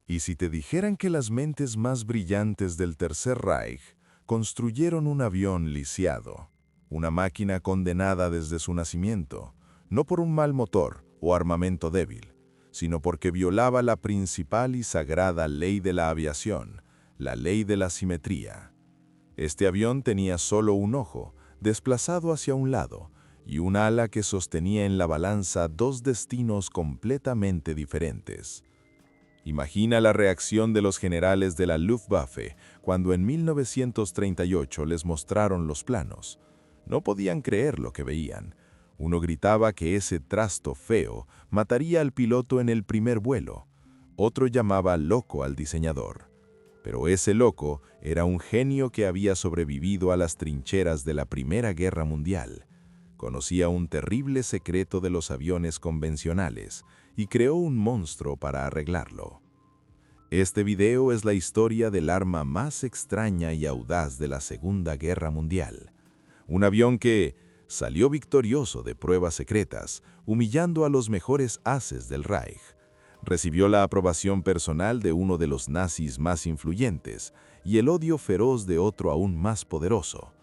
¿Y si te dijeran que las mentes más brillantes del Tercer Reich construyeron un avión lisiado, una máquina condenada desde su nacimiento, no por un mal motor o armamento débil, sino porque violaba la principal y sagrada ley de la aviación, la ley de la simetría? Este avión tenía solo un ojo, desplazado hacia un lado, y un ala que sostenía en la balanza dos destinos completamente diferentes. Imagina la reacción de los generales de la Luftwaffe cuando en 1938 les mostraron los planos. No podían creer lo que veían. Uno gritaba que ese trasto feo mataría al piloto en el primer vuelo. Otro llamaba loco al diseñador. Pero ese loco era un genio que había sobrevivido a las trincheras de la Primera Guerra Mundial. Conocía un terrible secreto de los aviones convencionales y creó un monstruo para arreglarlo. Este video es la historia del arma más extraña y audaz de la Segunda Guerra Mundial. Un avión que salió victorioso de pruebas secretas, humillando a los mejores ases del Reich. Recibió la aprobación personal de uno de los nazis más influyentes y el odio feroz de otro aún más poderoso.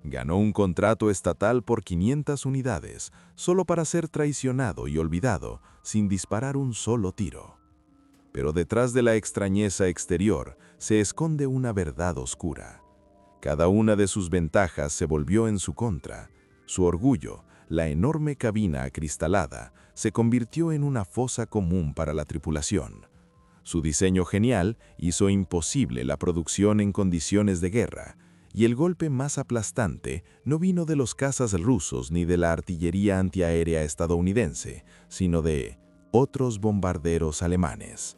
Ganó un contrato estatal por 500 unidades, solo para ser traicionado y olvidado, sin disparar un solo tiro. Pero detrás de la extrañeza exterior se esconde una verdad oscura. Cada una de sus ventajas se volvió en su contra. Su orgullo, la enorme cabina acristalada, se convirtió en una fosa común para la tripulación. Su diseño genial hizo imposible la producción en condiciones de guerra, y el golpe más aplastante no vino de los cazas rusos ni de la artillería antiaérea estadounidense, sino de otros bombarderos alemanes.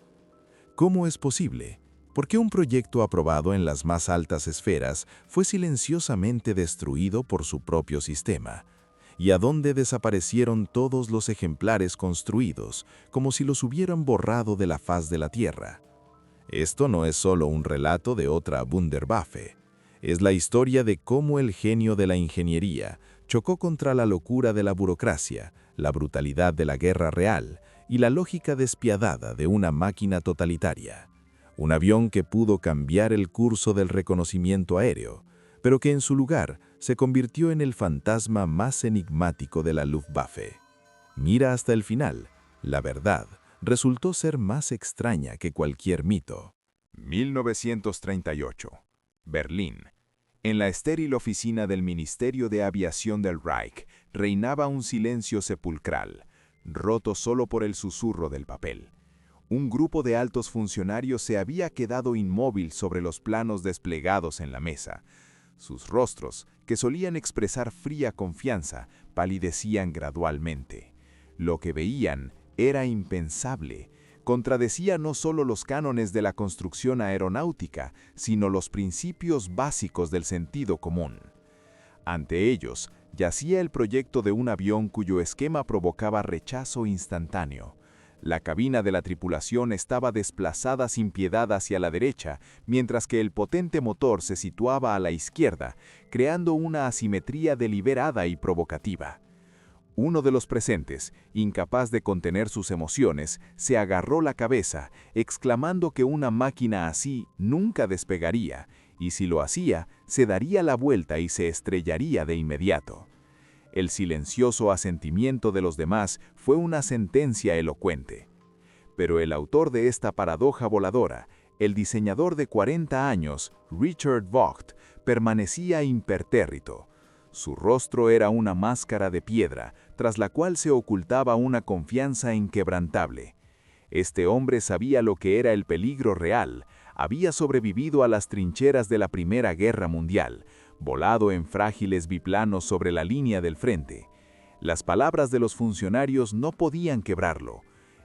¿Cómo es posible? ¿Por qué un proyecto aprobado en las más altas esferas fue silenciosamente destruido por su propio sistema? ¿Y a dónde desaparecieron todos los ejemplares construidos, como si los hubieran borrado de la faz de la Tierra? Esto no es solo un relato de otra Wunderwaffe. Es la historia de cómo el genio de la ingeniería chocó contra la locura de la burocracia, la brutalidad de la guerra real y la lógica despiadada de una máquina totalitaria. Un avión que pudo cambiar el curso del reconocimiento aéreo, pero que en su lugar se convirtió en el fantasma más enigmático de la Luftwaffe. Mira hasta el final. La verdad resultó ser más extraña que cualquier mito. 1938. Berlín. En la estéril oficina del Ministerio de Aviación del Reich reinaba un silencio sepulcral, roto solo por el susurro del papel. Un grupo de altos funcionarios se había quedado inmóvil sobre los planos desplegados en la mesa. Sus rostros, que solían expresar fría confianza, palidecían gradualmente. Lo que veían era impensable. Contradecía no solo los cánones de la construcción aeronáutica, sino los principios básicos del sentido común. Ante ellos, yacía el proyecto de un avión cuyo esquema provocaba rechazo instantáneo. La cabina de la tripulación estaba desplazada sin piedad hacia la derecha, mientras que el potente motor se situaba a la izquierda, creando una asimetría deliberada y provocativa. Uno de los presentes, incapaz de contener sus emociones, se agarró la cabeza, exclamando que una máquina así nunca despegaría, y si lo hacía, se daría la vuelta y se estrellaría de inmediato. El silencioso asentimiento de los demás fue una sentencia elocuente. Pero el autor de esta paradoja voladora, el diseñador de 40 años, Richard Vogt, permanecía impertérrito. Su rostro era una máscara de piedra, tras la cual se ocultaba una confianza inquebrantable. Este hombre sabía lo que era el peligro real, había sobrevivido a las trincheras de la Primera Guerra Mundial, volado en frágiles biplanos sobre la línea del frente. Las palabras de los funcionarios no podían quebrarlo.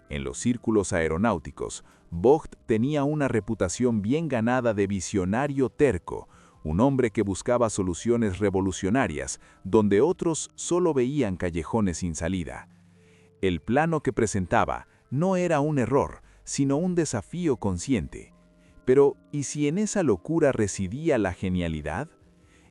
En los círculos aeronáuticos, Vogt tenía una reputación bien ganada de visionario terco, un hombre que buscaba soluciones revolucionarias, donde otros solo veían callejones sin salida. El plano que presentaba no era un error, sino un desafío consciente. Pero, ¿y si en esa locura residía la genialidad?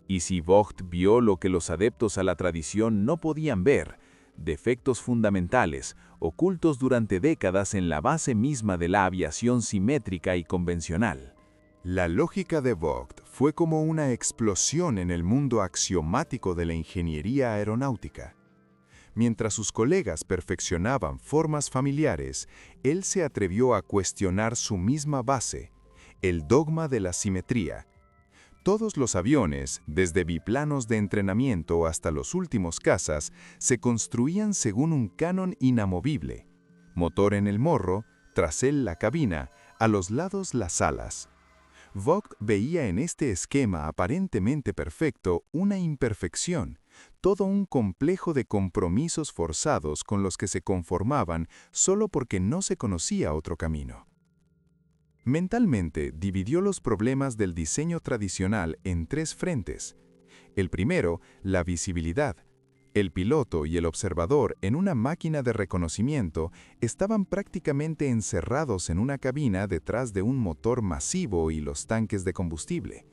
¿Y si Vogt vio lo que los adeptos a la tradición no podían ver? defectos fundamentales, ocultos durante décadas en la base misma de la aviación simétrica y convencional. La lógica de Vogt fue como una explosión en el mundo axiomático de la ingeniería aeronáutica. Mientras sus colegas perfeccionaban formas familiares, él se atrevió a cuestionar su misma base, el dogma de la simetría. Todos los aviones, desde biplanos de entrenamiento hasta los últimos cazas, se construían según un canon inamovible. Motor en el morro, tras él la cabina, a los lados las alas. Vogt veía en este esquema aparentemente perfecto una imperfección, todo un complejo de compromisos forzados con los que se conformaban solo porque no se conocía otro camino. Mentalmente dividió los problemas del diseño tradicional en tres frentes. El primero, la visibilidad. El piloto y el observador en una máquina de reconocimiento estaban prácticamente encerrados en una cabina detrás de un motor masivo y los tanques de combustible.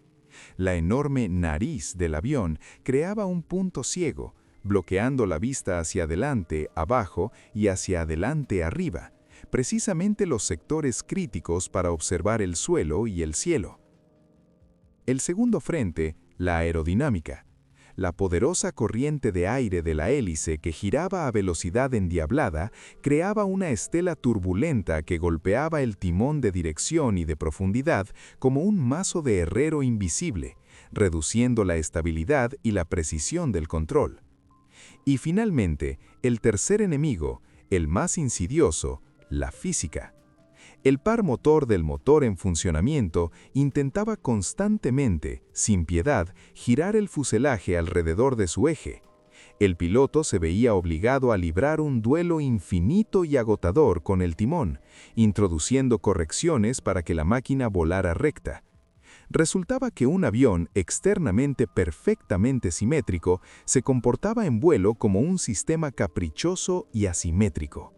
La enorme nariz del avión creaba un punto ciego, bloqueando la vista hacia adelante, abajo y hacia adelante, arriba, precisamente los sectores críticos para observar el suelo y el cielo. El segundo frente, la aerodinámica. La poderosa corriente de aire de la hélice que giraba a velocidad endiablada creaba una estela turbulenta que golpeaba el timón de dirección y de profundidad como un mazo de herrero invisible, reduciendo la estabilidad y la precisión del control. Y finalmente, el tercer enemigo, el más insidioso, la física. El par motor del motor en funcionamiento intentaba constantemente, sin piedad, girar el fuselaje alrededor de su eje. El piloto se veía obligado a librar un duelo infinito y agotador con el timón, introduciendo correcciones para que la máquina volara recta. Resultaba que un avión externamente perfectamente simétrico se comportaba en vuelo como un sistema caprichoso y asimétrico.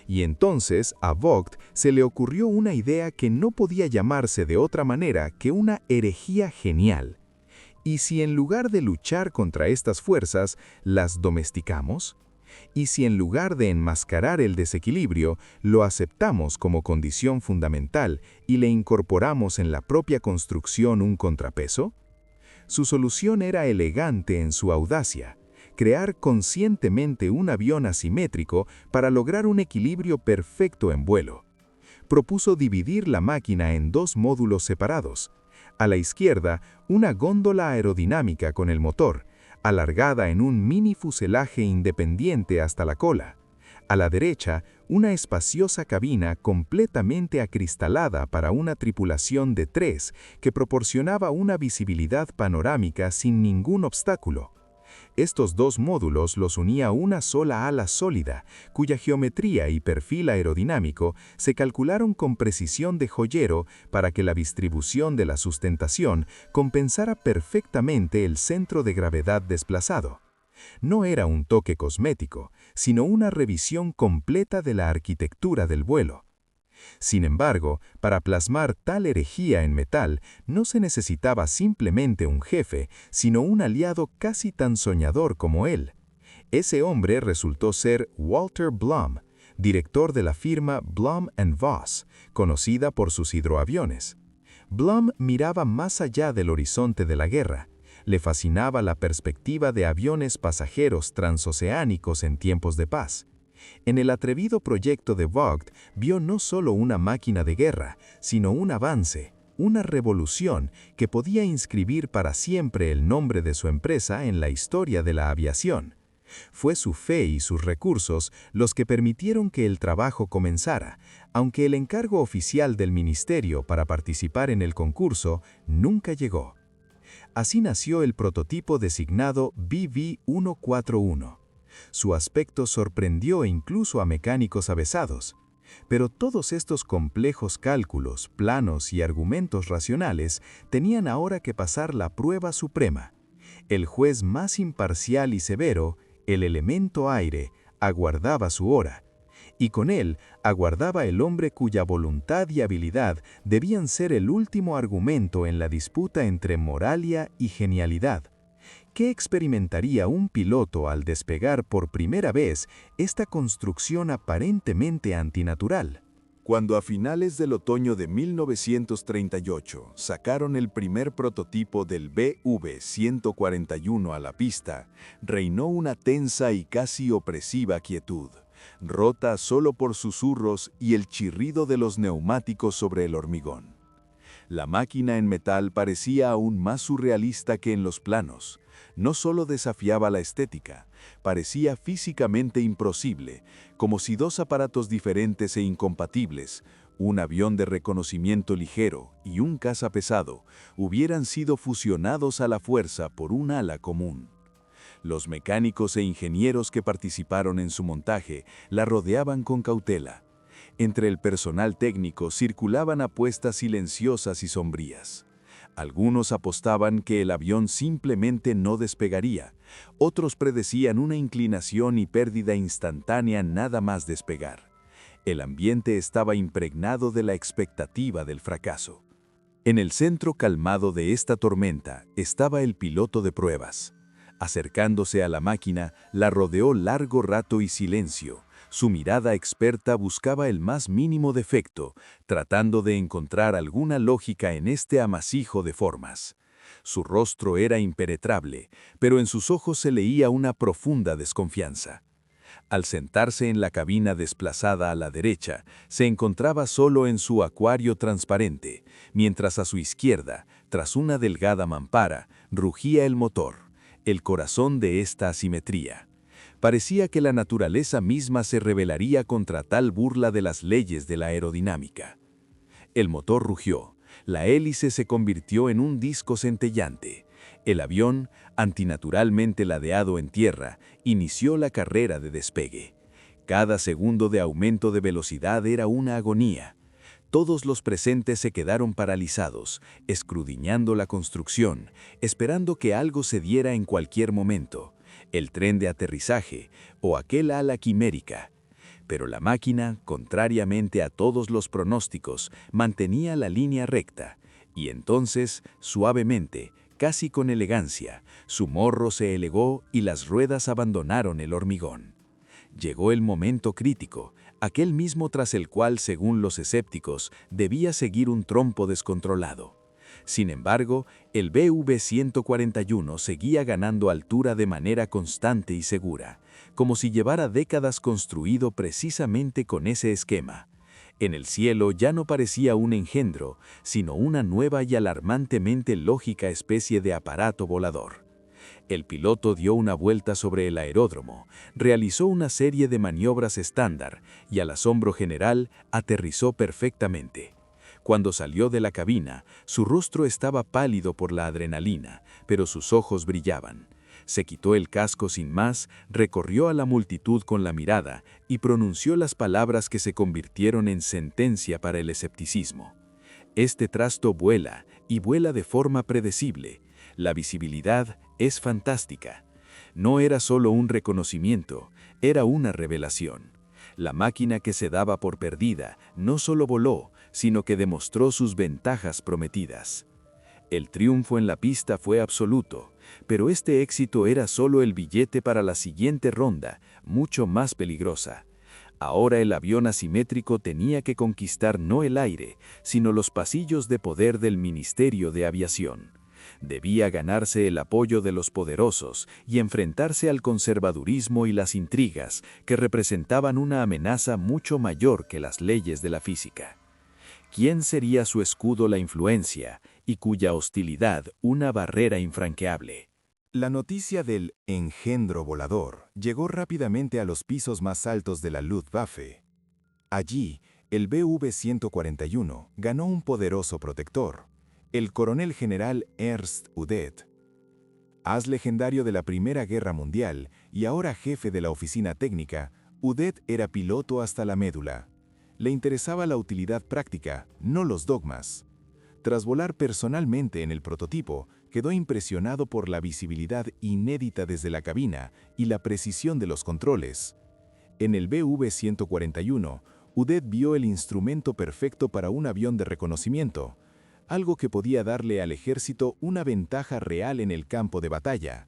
Y entonces a Vogt se le ocurrió una idea que no podía llamarse de otra manera que una herejía genial. ¿Y si en lugar de luchar contra estas fuerzas, las domesticamos? ¿Y si en lugar de enmascarar el desequilibrio, lo aceptamos como condición fundamental y le incorporamos en la propia construcción un contrapeso? Su solución era elegante en su audacia: crear conscientemente un avión asimétrico para lograr un equilibrio perfecto en vuelo. Propuso dividir la máquina en dos módulos separados. A la izquierda, una góndola aerodinámica con el motor, alargada en un mini fuselaje independiente hasta la cola. A la derecha, una espaciosa cabina completamente acristalada para una tripulación de 3 que proporcionaba una visibilidad panorámica sin ningún obstáculo. Estos dos módulos los unía una sola ala sólida, cuya geometría y perfil aerodinámico se calcularon con precisión de joyero para que la distribución de la sustentación compensara perfectamente el centro de gravedad desplazado. No era un toque cosmético, sino una revisión completa de la arquitectura del vuelo. Sin embargo, para plasmar tal herejía en metal, no se necesitaba simplemente un jefe, sino un aliado casi tan soñador como él. Ese hombre resultó ser Walter Blum, director de la firma Blum & Voss, conocida por sus hidroaviones. Blum miraba más allá del horizonte de la guerra. Le fascinaba la perspectiva de aviones pasajeros transoceánicos en tiempos de paz. En el atrevido proyecto de Vogt vio no solo una máquina de guerra, sino un avance, una revolución que podía inscribir para siempre el nombre de su empresa en la historia de la aviación. Fue su fe y sus recursos los que permitieron que el trabajo comenzara, aunque el encargo oficial del ministerio para participar en el concurso nunca llegó. Así nació el prototipo designado BV-141. Su aspecto sorprendió incluso a mecánicos avesados. Pero todos estos complejos cálculos, planos y argumentos racionales tenían ahora que pasar la prueba suprema. El juez más imparcial y severo, el elemento aire, aguardaba su hora. Y con él aguardaba el hombre cuya voluntad y habilidad debían ser el último argumento en la disputa entre moralia y genialidad. ¿Qué experimentaría un piloto al despegar por primera vez esta construcción aparentemente antinatural? Cuando a finales del otoño de 1938 sacaron el primer prototipo del BV-141 a la pista, reinó una tensa y casi opresiva quietud, rota solo por susurros y el chirrido de los neumáticos sobre el hormigón. La máquina en metal parecía aún más surrealista que en los planos. No solo desafiaba la estética, parecía físicamente imposible, como si dos aparatos diferentes e incompatibles, un avión de reconocimiento ligero y un caza pesado, hubieran sido fusionados a la fuerza por un ala común. Los mecánicos e ingenieros que participaron en su montaje la rodeaban con cautela. Entre el personal técnico circulaban apuestas silenciosas y sombrías. Algunos apostaban que el avión simplemente no despegaría, otros predecían una inclinación y pérdida instantánea nada más despegar. El ambiente estaba impregnado de la expectativa del fracaso. En el centro calmado de esta tormenta estaba el piloto de pruebas. Acercándose a la máquina, la rodeó largo rato y silencio. Su mirada experta buscaba el más mínimo defecto, tratando de encontrar alguna lógica en este amasijo de formas. Su rostro era impenetrable, pero en sus ojos se leía una profunda desconfianza. Al sentarse en la cabina desplazada a la derecha, se encontraba solo en su acuario transparente, mientras a su izquierda, tras una delgada mampara, rugía el motor, el corazón de esta asimetría. Parecía que la naturaleza misma se rebelaría contra tal burla de las leyes de la aerodinámica. El motor rugió, la hélice se convirtió en un disco centellante. El avión, antinaturalmente ladeado en tierra, inició la carrera de despegue. Cada segundo de aumento de velocidad era una agonía. Todos los presentes se quedaron paralizados, escudriñando la construcción, esperando que algo se diera en cualquier momento. El tren de aterrizaje o aquel ala quimérica. Pero la máquina, contrariamente a todos los pronósticos, mantenía la línea recta, y entonces, suavemente, casi con elegancia, su morro se elevó y las ruedas abandonaron el hormigón. Llegó el momento crítico, aquel mismo tras el cual, según los escépticos, debía seguir un trompo descontrolado. Sin embargo, el BV-141 seguía ganando altura de manera constante y segura, como si llevara décadas construido precisamente con ese esquema. En el cielo ya no parecía un engendro, sino una nueva y alarmantemente lógica especie de aparato volador. El piloto dio una vuelta sobre el aeródromo, realizó una serie de maniobras estándar y al asombro general aterrizó perfectamente. Cuando salió de la cabina, su rostro estaba pálido por la adrenalina, pero sus ojos brillaban. Se quitó el casco sin más, recorrió a la multitud con la mirada y pronunció las palabras que se convirtieron en sentencia para el escepticismo. Este trasto vuela, y vuela de forma predecible. La visibilidad es fantástica. No era solo un reconocimiento, era una revelación. La máquina que se daba por perdida no solo voló, sino que demostró sus ventajas prometidas. El triunfo en la pista fue absoluto, pero este éxito era solo el billete para la siguiente ronda, mucho más peligrosa. Ahora el avión asimétrico tenía que conquistar no el aire, sino los pasillos de poder del Ministerio de Aviación. Debía ganarse el apoyo de los poderosos y enfrentarse al conservadurismo y las intrigas que representaban una amenaza mucho mayor que las leyes de la física. ¿Quién sería su escudo la influencia y cuya hostilidad una barrera infranqueable? La noticia del engendro volador llegó rápidamente a los pisos más altos de la Luftwaffe. Allí, el BV-141 ganó un poderoso protector, el coronel general Ernst Udet. As legendario de la Primera Guerra Mundial y ahora jefe de la oficina técnica, Udet era piloto hasta la médula. Le interesaba la utilidad práctica, no los dogmas. Tras volar personalmente en el prototipo, quedó impresionado por la visibilidad inédita desde la cabina y la precisión de los controles. En el BV-141, Udet vio el instrumento perfecto para un avión de reconocimiento, algo que podía darle al ejército una ventaja real en el campo de batalla.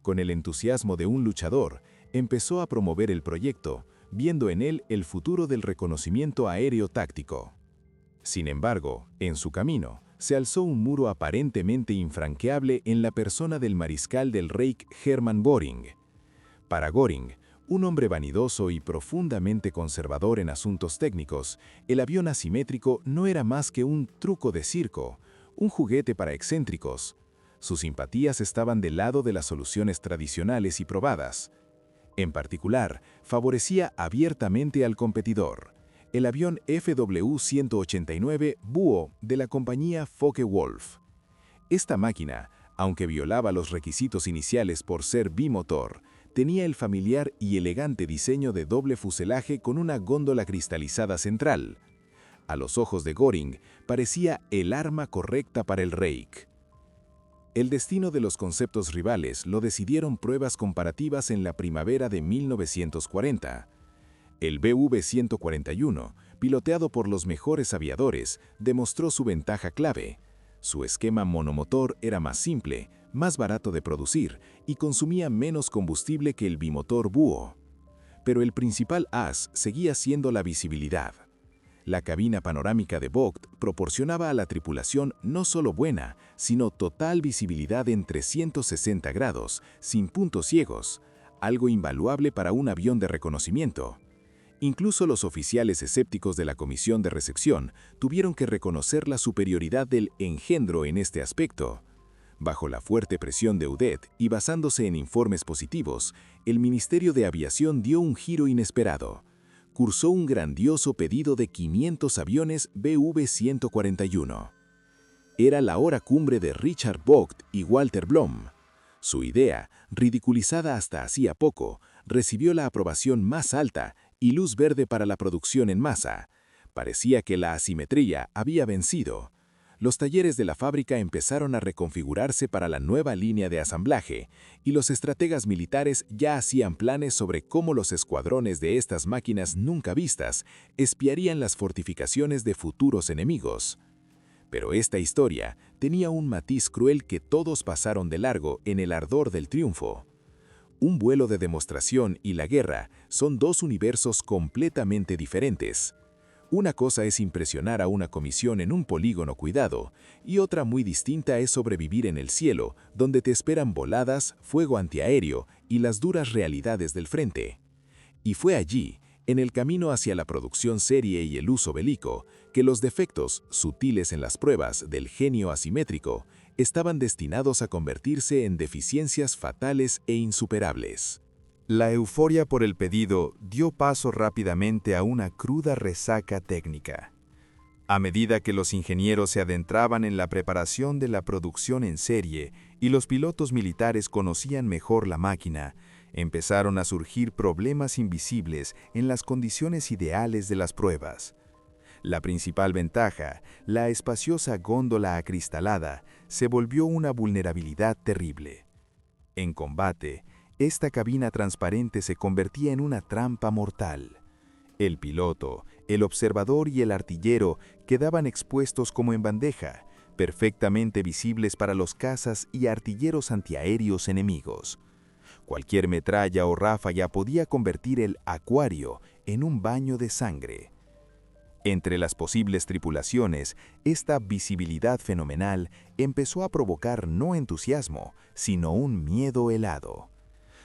Con el entusiasmo de un luchador, empezó a promover el proyecto, viendo en él el futuro del reconocimiento aéreo táctico. Sin embargo, en su camino, se alzó un muro aparentemente infranqueable en la persona del mariscal del Reich Hermann Göring. Para Göring, un hombre vanidoso y profundamente conservador en asuntos técnicos, el avión asimétrico no era más que un truco de circo, un juguete para excéntricos. Sus simpatías estaban del lado de las soluciones tradicionales y probadas. En particular, favorecía abiertamente al competidor, el avión FW-189 Buo de la compañía Focke-Wulf. Esta máquina, aunque violaba los requisitos iniciales por ser bimotor, tenía el familiar y elegante diseño de doble fuselaje con una góndola cristalizada central. A los ojos de Göring, parecía el arma correcta para el Reich. El destino de los conceptos rivales lo decidieron pruebas comparativas en la primavera de 1940. El BV-141, piloteado por los mejores aviadores, demostró su ventaja clave. Su esquema monomotor era más simple, más barato de producir y consumía menos combustible que el bimotor Buo. Pero el principal as seguía siendo la visibilidad. La cabina panorámica de Vogt proporcionaba a la tripulación no solo buena, sino total visibilidad en 360 grados, sin puntos ciegos, algo invaluable para un avión de reconocimiento. Incluso los oficiales escépticos de la comisión de recepción tuvieron que reconocer la superioridad del engendro en este aspecto. Bajo la fuerte presión de UDET y basándose en informes positivos, el Ministerio de Aviación dio un giro inesperado. Cursó un grandioso pedido de 500 aviones BV-141. Era la hora cumbre de Richard Vogt y Walter Blom. Su idea, ridiculizada hasta hacía poco, recibió la aprobación más alta y luz verde para la producción en masa. Parecía que la asimetría había vencido. Los talleres de la fábrica empezaron a reconfigurarse para la nueva línea de asamblaje, y los estrategas militares ya hacían planes sobre cómo los escuadrones de estas máquinas nunca vistas espiarían las fortificaciones de futuros enemigos. Pero esta historia tenía un matiz cruel que todos pasaron de largo en el ardor del triunfo. Un vuelo de demostración y la guerra son dos universos completamente diferentes. Una cosa es impresionar a una comisión en un polígono cuidado, y otra muy distinta es sobrevivir en el cielo, donde te esperan voladas, fuego antiaéreo y las duras realidades del frente. Y fue allí, en el camino hacia la producción serie y el uso bélico, que los defectos, sutiles en las pruebas del genio asimétrico, estaban destinados a convertirse en deficiencias fatales e insuperables. La euforia por el pedido dio paso rápidamente a una cruda resaca técnica. A medida que los ingenieros se adentraban en la preparación de la producción en serie y los pilotos militares conocían mejor la máquina, empezaron a surgir problemas invisibles en las condiciones ideales de las pruebas. La principal ventaja, la espaciosa góndola acristalada, se volvió una vulnerabilidad terrible. En combate, esta cabina transparente se convertía en una trampa mortal. El piloto, el observador y el artillero quedaban expuestos como en bandeja, perfectamente visibles para los cazas y artilleros antiaéreos enemigos. Cualquier metralla o ráfaga podía convertir el acuario en un baño de sangre. Entre las posibles tripulaciones, esta visibilidad fenomenal empezó a provocar no entusiasmo, sino un miedo helado.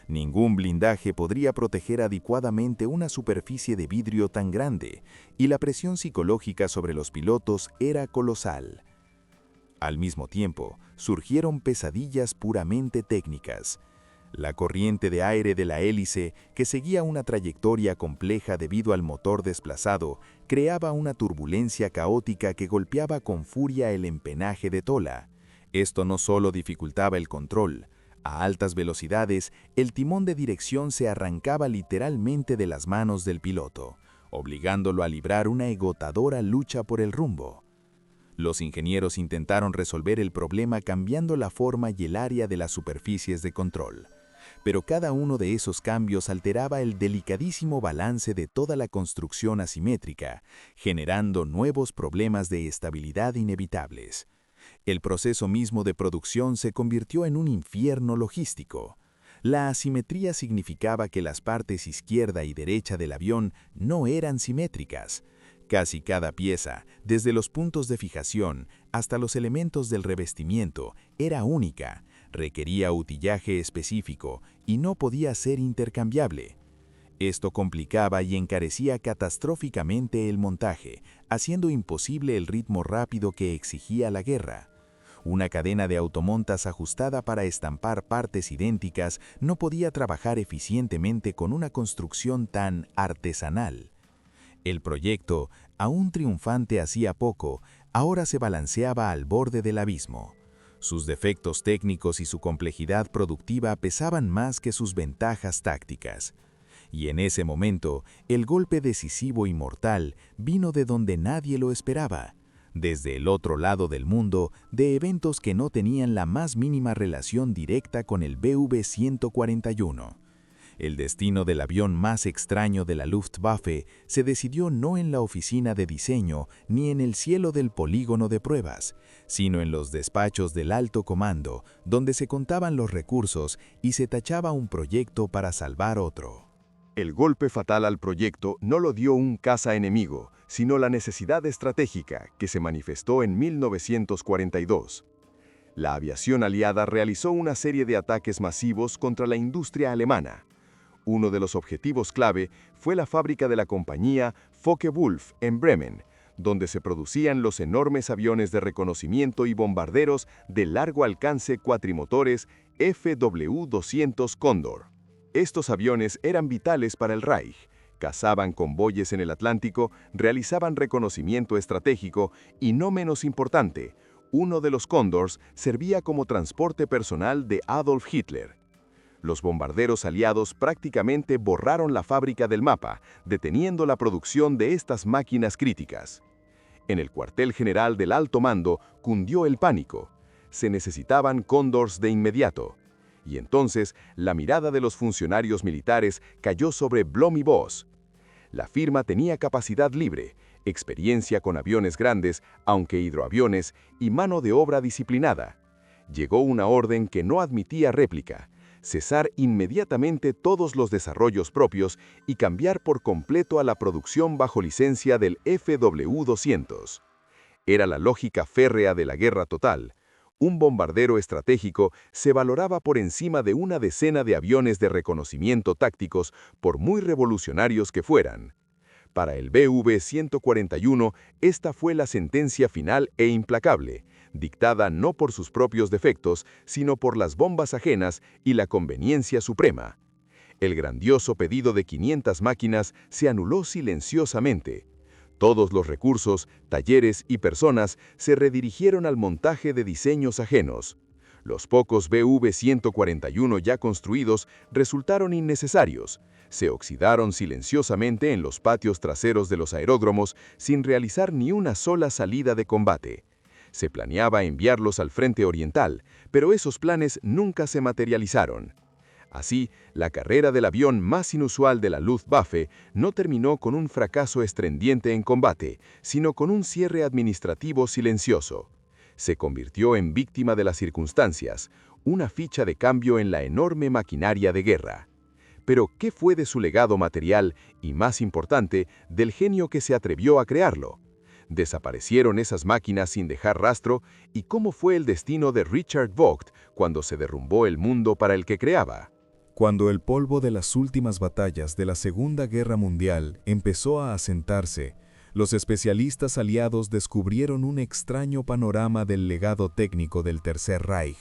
Ningún blindaje podría proteger adecuadamente una superficie de vidrio tan grande, y la presión psicológica sobre los pilotos era colosal. Al mismo tiempo, surgieron pesadillas puramente técnicas. La corriente de aire de la hélice, que seguía una trayectoria compleja debido al motor desplazado, creaba una turbulencia caótica que golpeaba con furia el empenaje de Tola. Esto no solo dificultaba el control. A altas velocidades, el timón de dirección se arrancaba literalmente de las manos del piloto, obligándolo a librar una agotadora lucha por el rumbo. Los ingenieros intentaron resolver el problema cambiando la forma y el área de las superficies de control. Pero cada uno de esos cambios alteraba el delicadísimo balance de toda la construcción asimétrica, generando nuevos problemas de estabilidad inevitables. El proceso mismo de producción se convirtió en un infierno logístico. La asimetría significaba que las partes izquierda y derecha del avión no eran simétricas. Casi cada pieza, desde los puntos de fijación hasta los elementos del revestimiento, era única, requería utillaje específico y no podía ser intercambiable. Esto complicaba y encarecía catastróficamente el montaje, haciendo imposible el ritmo rápido que exigía la guerra. Una cadena de automontas ajustada para estampar partes idénticas no podía trabajar eficientemente con una construcción tan artesanal. El proyecto, aún triunfante hacía poco, ahora se balanceaba al borde del abismo. Sus defectos técnicos y su complejidad productiva pesaban más que sus ventajas tácticas. Y en ese momento, el golpe decisivo y mortal vino de donde nadie lo esperaba, desde el otro lado del mundo, de eventos que no tenían la más mínima relación directa con el Bv-141. El destino del avión más extraño de la Luftwaffe se decidió no en la oficina de diseño ni en el cielo del polígono de pruebas, sino en los despachos del alto comando, donde se contaban los recursos y se tachaba un proyecto para salvar otro. El golpe fatal al proyecto no lo dio un caza enemigo, sino la necesidad estratégica que se manifestó en 1942. La aviación aliada realizó una serie de ataques masivos contra la industria alemana. Uno de los objetivos clave fue la fábrica de la compañía Focke-Wulf en Bremen, donde se producían los enormes aviones de reconocimiento y bombarderos de largo alcance cuatrimotores FW-200 Cóndor. Estos aviones eran vitales para el Reich, cazaban convoyes en el Atlántico, realizaban reconocimiento estratégico y, no menos importante, uno de los Cóndors servía como transporte personal de Adolf Hitler. Los bombarderos aliados prácticamente borraron la fábrica del mapa, deteniendo la producción de estas máquinas críticas. En el cuartel general del alto mando cundió el pánico. Se necesitaban Cóndors de inmediato. Y entonces la mirada de los funcionarios militares cayó sobre Blom y Voss. La firma tenía capacidad libre, experiencia con aviones grandes, aunque hidroaviones, y mano de obra disciplinada. Llegó una orden que no admitía réplica: cesar inmediatamente todos los desarrollos propios y cambiar por completo a la producción bajo licencia del FW-200. Era la lógica férrea de la guerra total. Un bombardero estratégico se valoraba por encima de una decena de aviones de reconocimiento tácticos, por muy revolucionarios que fueran. Para el Bv-141, esta fue la sentencia final e implacable, dictada no por sus propios defectos, sino por las bombas ajenas y la conveniencia suprema. El grandioso pedido de 500 máquinas se anuló silenciosamente. Todos los recursos, talleres y personas se redirigieron al montaje de diseños ajenos. Los pocos Bv-141 ya construidos resultaron innecesarios. Se oxidaron silenciosamente en los patios traseros de los aeródromos sin realizar ni una sola salida de combate. Se planeaba enviarlos al frente oriental, pero esos planes nunca se materializaron. Así, la carrera del avión más inusual de la Luftwaffe no terminó con un fracaso estrendiente en combate, sino con un cierre administrativo silencioso. Se convirtió en víctima de las circunstancias, una ficha de cambio en la enorme maquinaria de guerra. Pero, ¿qué fue de su legado material y, más importante, del genio que se atrevió a crearlo? ¿Desaparecieron esas máquinas sin dejar rastro? ¿Y cómo fue el destino de Richard Vogt cuando se derrumbó el mundo para el que creaba? Cuando el polvo de las últimas batallas de la Segunda Guerra Mundial empezó a asentarse, los especialistas aliados descubrieron un extraño panorama del legado técnico del Tercer Reich.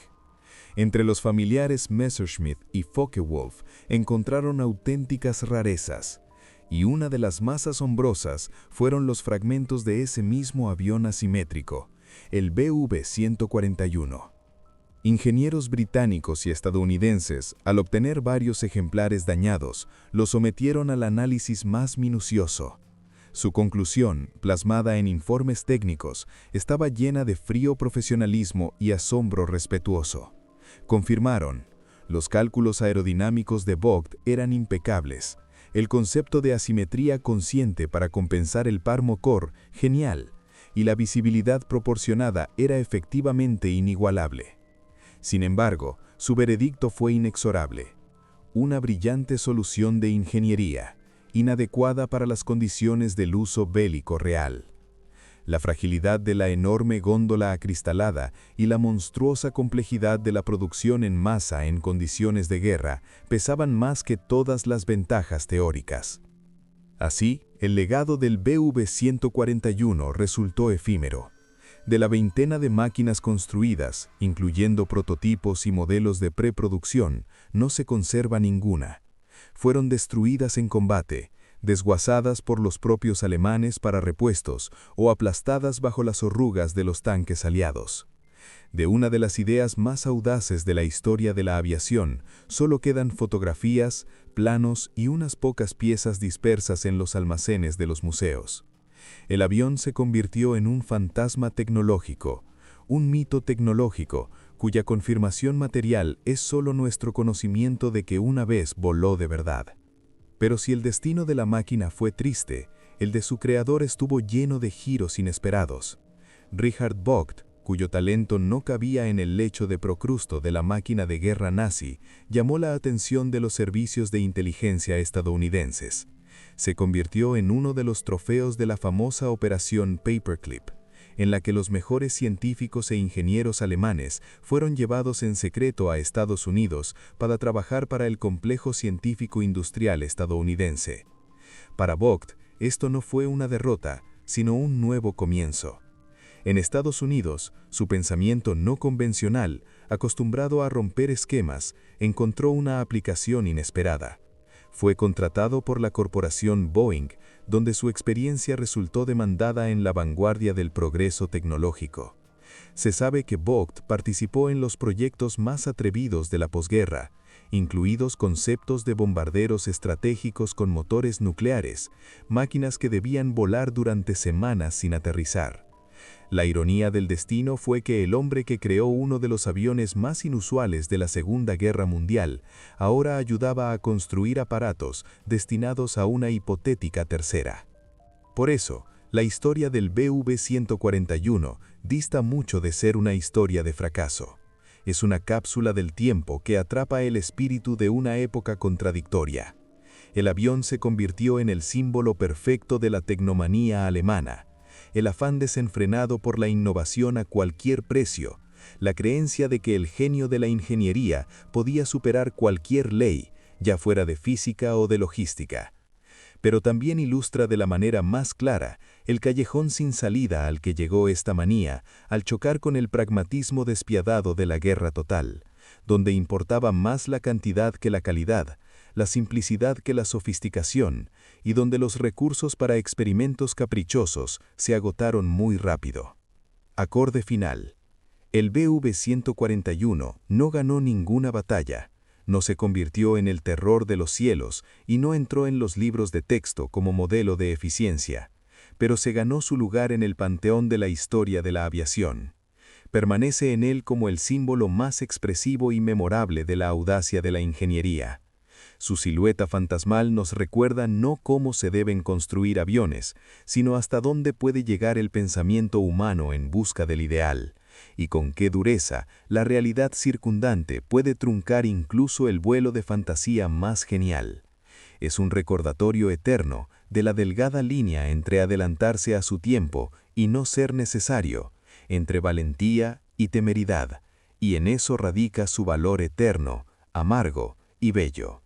Entre los familiares Messerschmitt y Focke-Wulf encontraron auténticas rarezas, y una de las más asombrosas fueron los fragmentos de ese mismo avión asimétrico, el Bv-141. Ingenieros británicos y estadounidenses, al obtener varios ejemplares dañados, los sometieron al análisis más minucioso. Su conclusión, plasmada en informes técnicos, estaba llena de frío profesionalismo y asombro respetuoso. Confirmaron: los cálculos aerodinámicos de Vogt eran impecables, el concepto de asimetría consciente para compensar el par motor, genial, y la visibilidad proporcionada era efectivamente inigualable. Sin embargo, su veredicto fue inexorable. una brillante solución de ingeniería, inadecuada para las condiciones del uso bélico real. La fragilidad de la enorme góndola acristalada y la monstruosa complejidad de la producción en masa en condiciones de guerra pesaban más que todas las ventajas teóricas. Así, el legado del BV-141 resultó efímero. De la veintena de máquinas construidas, incluyendo prototipos y modelos de preproducción, no se conserva ninguna. Fueron destruidas en combate, desguazadas por los propios alemanes para repuestos o aplastadas bajo las orugas de los tanques aliados. De una de las ideas más audaces de la historia de la aviación, solo quedan fotografías, planos y unas pocas piezas dispersas en los almacenes de los museos. El avión se convirtió en un fantasma tecnológico, un mito tecnológico, cuya confirmación material es solo nuestro conocimiento de que una vez voló de verdad. Pero si el destino de la máquina fue triste, el de su creador estuvo lleno de giros inesperados. Richard Vogt, cuyo talento no cabía en el lecho de Procrusto de la máquina de guerra nazi, llamó la atención de los servicios de inteligencia estadounidenses. Se convirtió en uno de los trofeos de la famosa Operación Paperclip, en la que los mejores científicos e ingenieros alemanes fueron llevados en secreto a Estados Unidos para trabajar para el complejo científico-industrial estadounidense. Para Vogt, esto no fue una derrota, sino un nuevo comienzo. En Estados Unidos, su pensamiento no convencional, acostumbrado a romper esquemas, encontró una aplicación inesperada. Fue contratado por la corporación Boeing, donde su experiencia resultó demandada en la vanguardia del progreso tecnológico. Se sabe que Vogt participó en los proyectos más atrevidos de la posguerra, incluidos conceptos de bombarderos estratégicos con motores nucleares, máquinas que debían volar durante semanas sin aterrizar. La ironía del destino fue que el hombre que creó uno de los aviones más inusuales de la Segunda Guerra Mundial ahora ayudaba a construir aparatos destinados a una hipotética tercera. Por eso, la historia del BV-141 dista mucho de ser una historia de fracaso. Es una cápsula del tiempo que atrapa el espíritu de una época contradictoria. El avión se convirtió en el símbolo perfecto de la tecnomanía alemana. El afán desenfrenado por la innovación a cualquier precio, la creencia de que el genio de la ingeniería podía superar cualquier ley, ya fuera de física o de logística. Pero también ilustra de la manera más clara el callejón sin salida al que llegó esta manía al chocar con el pragmatismo despiadado de la guerra total, donde importaba más la cantidad que la calidad, la simplicidad que la sofisticación, y donde los recursos para experimentos caprichosos se agotaron muy rápido. Acorde final. El BV-141 no ganó ninguna batalla, no se convirtió en el terror de los cielos y no entró en los libros de texto como modelo de eficiencia, pero se ganó su lugar en el panteón de la historia de la aviación. Permanece en él como el símbolo más expresivo y memorable de la audacia de la ingeniería. Su silueta fantasmal nos recuerda no cómo se deben construir aviones, sino hasta dónde puede llegar el pensamiento humano en busca del ideal, y con qué dureza la realidad circundante puede truncar incluso el vuelo de fantasía más genial. Es un recordatorio eterno de la delgada línea entre adelantarse a su tiempo y no ser necesario, entre valentía y temeridad, y en eso radica su valor eterno, amargo y bello.